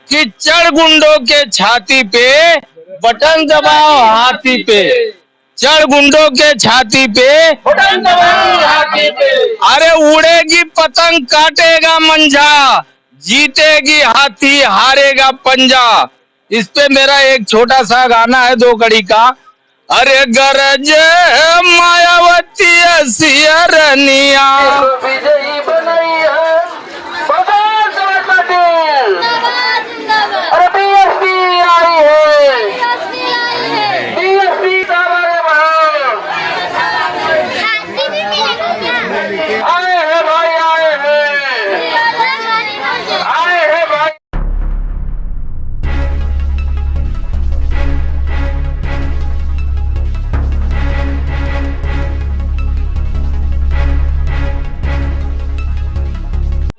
कि चढ़ गुंडों के छाती पे, बटन दबाओ हाथी पे। चढ़ गुंडों के छाती पे, बटन दबाओ हाथी पे। अरे उड़ेगी पतंग काटेगा मंझा, जीतेगी हाथी हारेगा पंजा। इस पे मेरा एक छोटा सा गाना है 2 कड़ी का। अरे गरज मायावती सियरनिया, विजयी बनाई है प्रकाश पाटिल। अरे बीएसपी आई है, बीएसपी का आए हैं भाई, आए हैं, आए हैं भाई।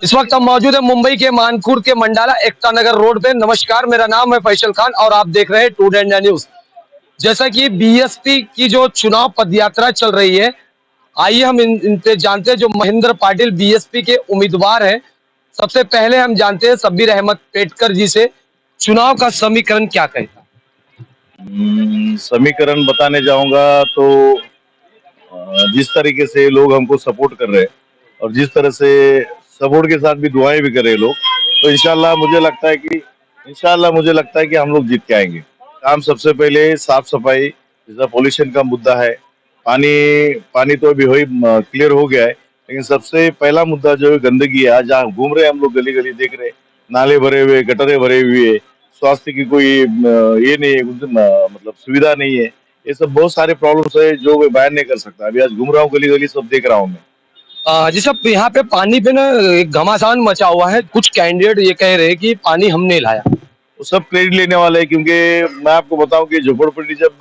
इस वक्त हम मौजूद है मुंबई के मानखुर्द के मंडाला एकता नगर रोड पे। नमस्कार, मेरा नाम है फैसल खान और आप देख रहे हैं टूडे इंडिया न्यूज। जैसा कि बीएसपी की जो चुनाव पदयात्रा चल रही है, आइए हम इनसे जानते हैं जो महेंद्र पाटिल बीएसपी के उम्मीदवार हैं। सबसे पहले हम जानते हैं शब्बीर अहमद पेटकर जी से, चुनाव का समीकरण क्या कहता है? समीकरण बताने जाऊंगा तो जिस तरीके से लोग हमको सपोर्ट कर रहे हैं और जिस तरह से सपोर्ट के साथ भी दुआएं भी कर रहे हैं लोग, तो इंशाल्लाह मुझे लगता है कि हम लोग जीत के आएंगे। काम सबसे पहले साफ सफाई, जैसा पोल्यूशन का मुद्दा है, पानी तो अभी क्लियर हो गया है, लेकिन सबसे पहला मुद्दा जो है गंदगी है। आज जहाँ घूम रहे हैं हम लोग, गली गली देख रहे हैं, नाले भरे हुए, गटरे भरे हुए, स्वास्थ्य की कोई ये नहीं है, मतलब सुविधा नहीं है। ये सब बहुत सारे प्रॉब्लम्स है जो मैं बयान नहीं कर सकता। अभी आज घूम रहा हूँ, गली गली सब देख रहा हूँ मैं। जी साहब, यहाँ पे पानी पे ना एक घमासान मचा हुआ है। कुछ कैंडिडेट ये कह रहे हैं कि पानी हमने लाया। वो सब क्रेडिट लेने वाले हैं, क्योंकि मैं आपको बताऊं कि झोपड़पट्टी जब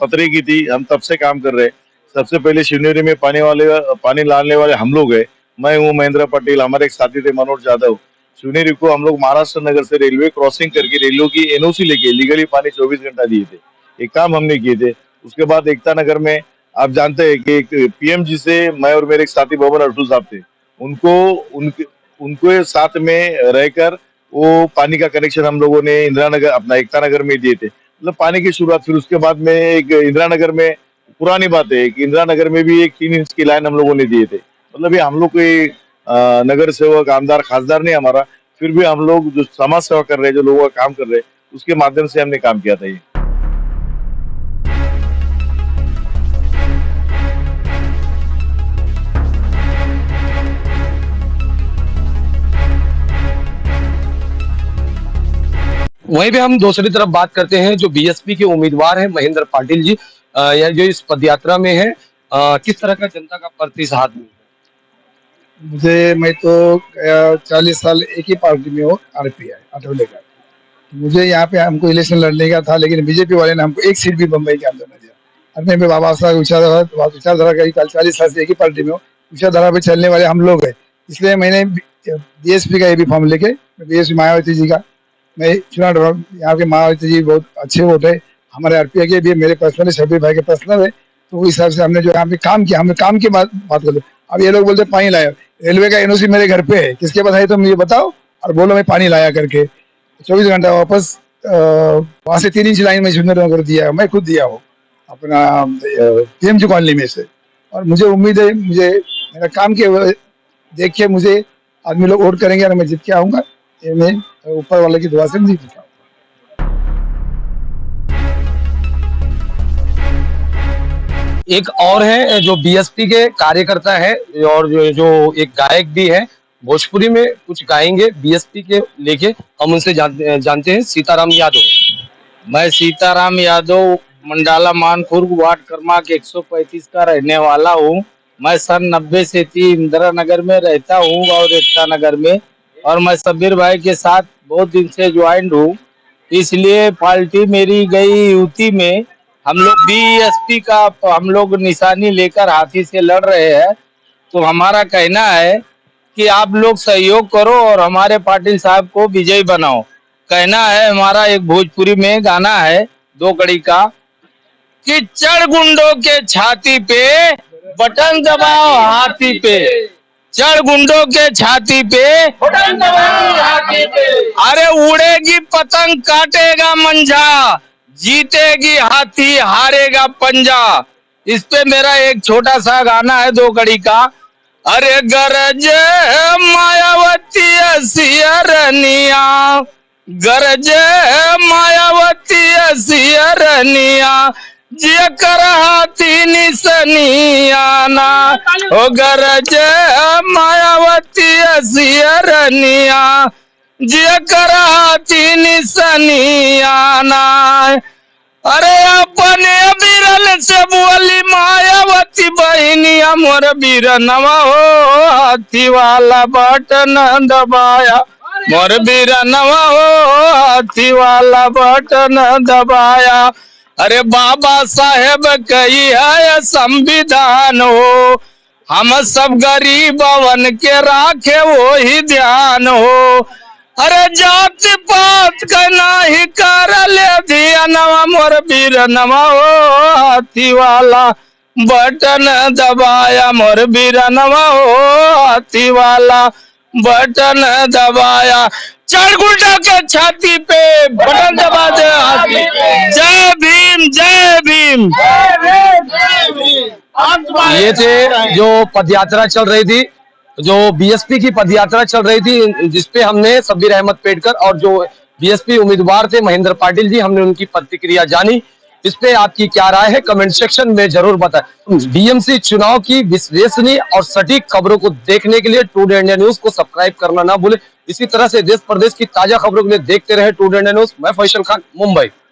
पतरे की थी, हम तब से काम कर रहे हैं। सबसे पहले शिवनेरी में पानी लाने वाले हम लोग हैं। मैं हूँ महेंद्र पाटिल, हमारे एक साथी थे मनोज यादव। शिवनेरी को हम लोग महाराष्ट्र नगर से रेलवे क्रॉसिंग करके रेलवे की एनओसी लेके लीगली पानी 24 घंटा दिए थे। एक काम हमने किए थे। उसके बाद एकता नगर में आप जानते हैं कि एक पीएमजी से मैं और मेरे एक साथी भवन अर्थू साहब थे, उनके साथ में रहकर वो पानी का कनेक्शन हम लोगों ने इंदिरा नगर, अपना एकता नगर में दिए थे। मतलब पानी की शुरुआत। फिर उसके बाद में एक इंदिरा नगर में, पुरानी बात है कि इंदिरा नगर में भी एक 3 इंच की लाइन हम लोगों ने दिए थे। मतलब ये हम लोग कोई नगर सेवक, आमदार, खासदार नहीं हमारा, फिर भी हम लोग जो समाज सेवा कर रहे हैं, जो लोगों का काम कर रहे हैं, उसके माध्यम से हमने काम किया था। ये वहीं पे हम दूसरी तरफ बात करते हैं जो बीएसपी के उम्मीदवार हैं महेंद्र पाटिल जी, या जो इस पदयात्रा में है, किस तरह का जनता का प्रतिसाद मिल रहा है? मैं तो 40 साल एक ही पार्टी में हूँ, आरपीआई आठवले का। मुझे यहाँ पे हमको इलेक्शन लड़ने का था, लेकिन बीजेपी वाले ने हमको एक सीट भी बम्बई के अंदर न दिया। अपने में बाबा साहब विचारधारा का 40 साल से एक ही पार्टी में हूँ, विचारधारा पे चलने वाले हम लोग हैं। इसलिए मैंने बीएसपी का ये भी फॉर्म लेके, बीएसपी मायावती जी का मैं चुनाव, यहाँ के मायावती जी बहुत अच्छे वोट है, हमारे आरपीआई के भी, मेरे पर्सनल शब्बीर भाई के पर्सनल है। तो उस हिसाब से हमने जो यहाँ पे काम किया, हमने काम की बात कर लो। अब ये लोग बोलते पानी लाया, रेलवे का एनओसी मेरे घर पे है, किसके पास है तो मुझे बताओ और बोलो मैं पानी लाया करके। 24 घंटा वापस वहां से 3 इंच लाइन में सुंदरनगर दिया, मैं खुद दिया हूँ अपना पीएमजी कॉलोनी में से। और मुझे उम्मीद है, मुझे मेरा काम के देख के मुझे आदमी लोग वोट करेंगे और मैं जीत के आऊंगा। ये मैं ऊपर वाले की दुआ से जीत के आऊंगा। एक और है जो बीएसपी के कार्यकर्ता है और जो एक गायक भी है, भोजपुरी में कुछ गाएंगे बीएसपी के लेके। हम उनसे जानते हैं। सीताराम यादव। मैं सीताराम यादव मंडाला मानखुर्द वार्ड क्रमांक 135 का रहने वाला हूँ। मैं सन 90 से इंदिरा नगर में रहता हूँ और एकता नगर में, और मैं शब्बीर भाई के साथ बहुत दिन से ज्वाइंट हूँ। इसलिए पार्टी मेरी गई यूटी में, हम लोग बीएसपी का हम लोग निशानी लेकर हाथी से लड़ रहे हैं। तो हमारा कहना है कि आप लोग सहयोग करो और हमारे पाटिल साहब को विजयी बनाओ। कहना है हमारा, एक भोजपुरी में गाना है 2 कड़ी का कि चढ़ गुंडों के छाती पे, बटन दबाओ हाथी पे। चढ़ गुंडों के छाती पे, बटन दबाओ हाथी पे। अरे उड़ेगी पतंग काटेगा मंजा, जीतेगी हाथी हारेगा पंजा। इस पे मेरा एक छोटा सा गाना है 2 कड़ी का। अरे गरज मायावती सियरनिया, गरज मायावती सियरनिया, जिय कर हाथी निसनियाना। ओ गरज मायावती सियरनिया, जिय कर हाथी निसनियाना। अरे अपने बिरल से बोली मायावती बहनिया, मोर बीरनवा हो हाथी वाला बटन दबाया, मोर बीरनवा हो हाथी वाला बटन दबाया। अरे बाबा साहेब कही है संविधान हो, हम सब गरीबवन के राखे वो ही ध्यान हो। अरे जात पात का नाही कर ले धियानवा, मोर बीरनवा हो हाथी वाला बटन दबाया, मोर बीरनवा हो हाथी वाला बटन दबाया। चढ़ गुंडा के छाती पे, बटन दबा दे हाथी। जय भीम जय भीम। ये थे जो पदयात्रा चल रही थी, जो बीएसपी की पदयात्रा चल रही थी, जिसपे हमने शब्बीर अहमद पेडकर और जो बीएसपी उम्मीदवार थे महेंद्र पाटिल जी, हमने उनकी प्रतिक्रिया जानी। इस पे आपकी क्या राय है कमेंट सेक्शन में जरूर बताएं। बीएमसी चुनाव की विश्वसनीय और सटीक खबरों को देखने के लिए टुडे इंडिया न्यूज को सब्सक्राइब करना ना भूलें। इसी तरह से देश प्रदेश की ताजा खबरों के लिए देखते रहे टुडे इंडिया न्यूज। मैं फैसल खान, मुंबई।